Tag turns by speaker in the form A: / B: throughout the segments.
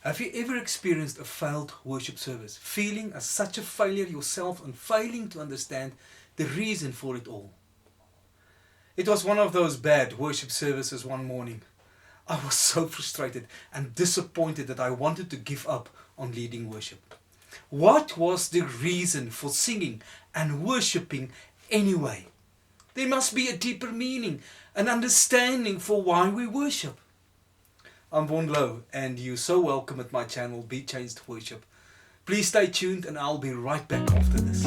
A: Have you ever experienced a failed worship service, feeling as such a failure yourself and failing to understand the reason for it all? It was one of those bad worship services one morning. I was so frustrated and disappointed that I wanted to give up on leading worship. What was the reason for singing and worshipping anyway? There must be a deeper meaning, an understanding for why we worship. I'm Vaughan Louw, and you're so welcome at my channel, Be Changed Worship. Please stay tuned and I'll be right back after this.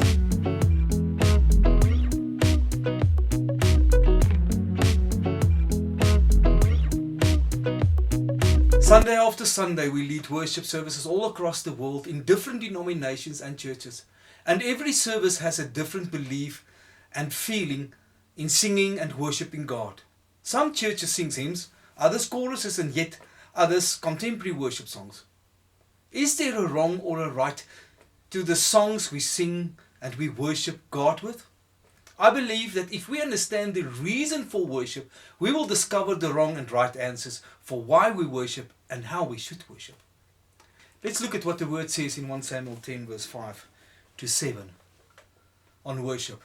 A: Sunday after Sunday we lead worship services all across the world in different denominations and churches. And every service has a different belief and feeling in singing and worshipping God. Some churches sing hymns, others choruses, and yet others contemporary worship songs. Is there a wrong or a right to the songs we sing and we worship God with? I believe that if we understand the reason for worship, we will discover the wrong and right answers for why we worship and how we should worship. Let's look at what the word says in 1 Samuel 10 verse 5 to 7 on worship.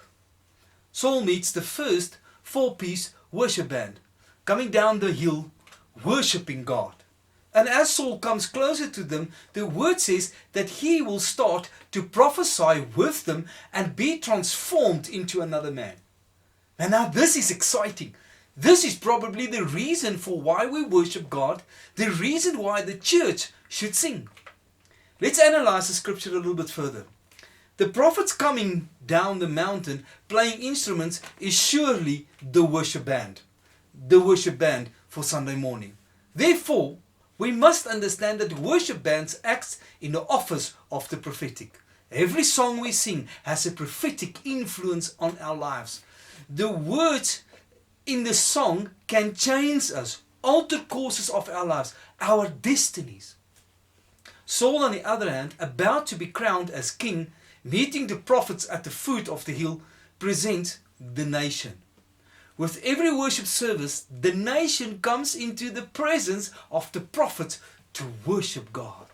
A: Saul meets the first 4-piece worship band coming down the hill worshipping God. And as Saul comes closer to them, the word says that he will start to prophesy with them and be transformed into another man. And now this is exciting. This is probably the reason for why we worship God, the reason why the church should sing. Let's analyze the scripture a little bit further. The prophets coming down the mountain playing instruments is surely the worship band. The worship band for Sunday morning. Therefore, we must understand that worship bands act in the office of the prophetic. Every song we sing has a prophetic influence on our lives. The words in the song can change us, alter courses of our lives, our destinies. Saul, on the other hand, about to be crowned as king, meeting the prophets at the foot of the hill, presents the nation. With every worship service, the nation comes into the presence of the prophets to worship God.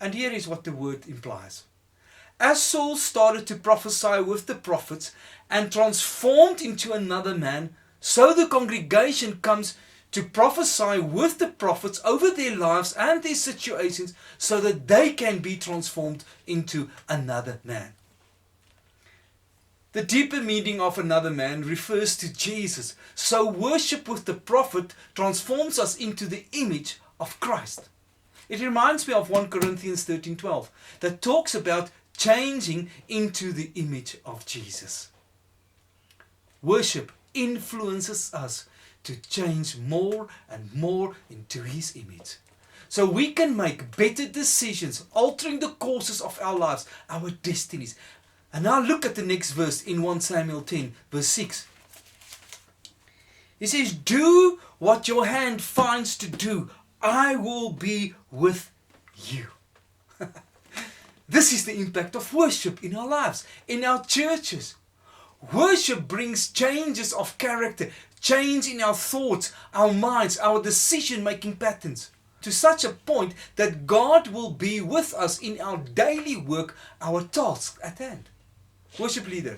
A: And here is what the word implies. As Saul started to prophesy with the prophets and transformed into another man, so the congregation comes to prophesy with the prophets over their lives and their situations so that they can be transformed into another man. The deeper meaning of another man refers to Jesus. So worship with the prophet transforms us into the image of Christ. It reminds me of 1 Corinthians 13:12 that talks about changing into the image of Jesus. Worship influences us to change more and more into His image. So we can make better decisions, altering the courses of our lives, our destinies. And now look at the next verse in 1 Samuel 10 verse 6. He says, do what your hand finds to do. I will be with you. This is the impact of worship in our lives, in our churches. Worship brings changes of character, change in our thoughts, our minds, our decision-making patterns, to such a point that God will be with us in our daily work, our tasks at hand. Worship leader,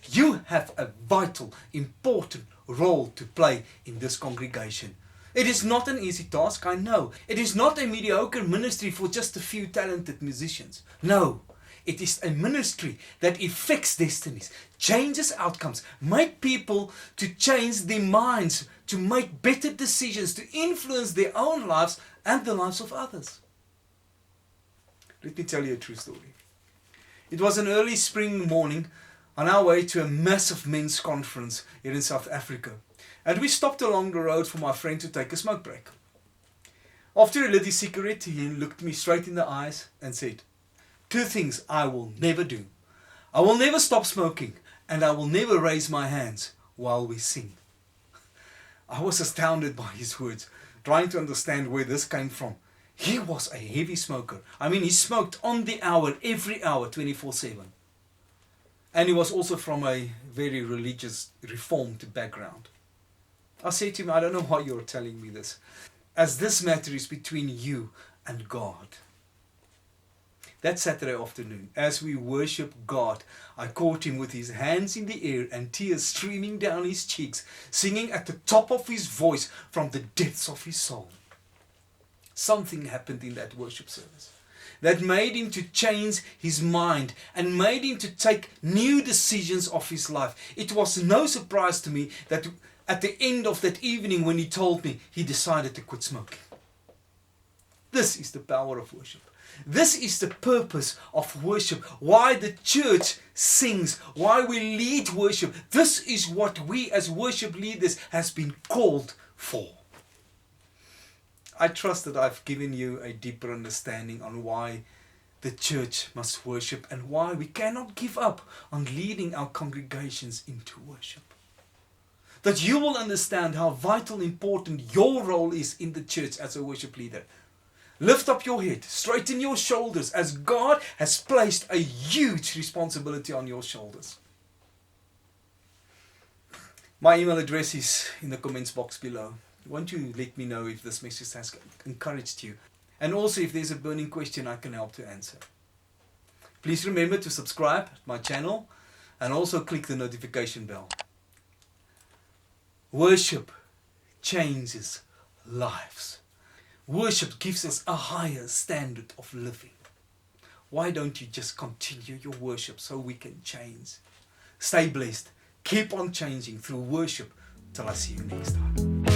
A: you have a vital, important role to play in this congregation. It is not an easy task, I know. It is not a mediocre ministry for just a few talented musicians. No, it is a ministry that affects destinies, changes outcomes, make people to change their minds, to make better decisions, to influence their own lives and the lives of others. Let me tell you a true story. It was an early spring morning on our way to a massive men's conference here in South Africa. And we stopped along the road for my friend to take a smoke break. After he lit his cigarette, he looked me straight in the eyes and said, 2 things I will never do. I will never stop smoking and I will never raise my hands while we sing. I was astounded by his words, trying to understand where this came from. He was a heavy smoker. I mean, he smoked on the hour, every hour, 24/7. And he was also from a very religious, reformed background. I said to him, I don't know why you're telling me this, as this matter is between you and God. That Saturday afternoon, as we worship God, I caught him with his hands in the air and tears streaming down his cheeks, singing at the top of his voice from the depths of his soul. Something happened in that worship service that made him to change his mind and made him to take new decisions of his life. It was no surprise to me that at the end of that evening, when he told me, he decided to quit smoking. This is the power of worship. This is the purpose of worship. Why the church sings, why we lead worship. This is what we as worship leaders has been called for. I trust that I've given you a deeper understanding on why the church must worship and why we cannot give up on leading our congregations into worship. That you will understand how vital important your role is in the church as a worship leader. Lift up your head, straighten your shoulders, as God has placed a huge responsibility on your shoulders. My email address is in the comments box below. Won't you let me know if this message has encouraged you? And also if there's a burning question I can help to answer. Please remember to subscribe to my channel and also click the notification bell. Worship changes lives. Worship gives us a higher standard of living. Why don't you just continue your worship so we can change? Stay blessed. Keep on changing through worship till I see you next time.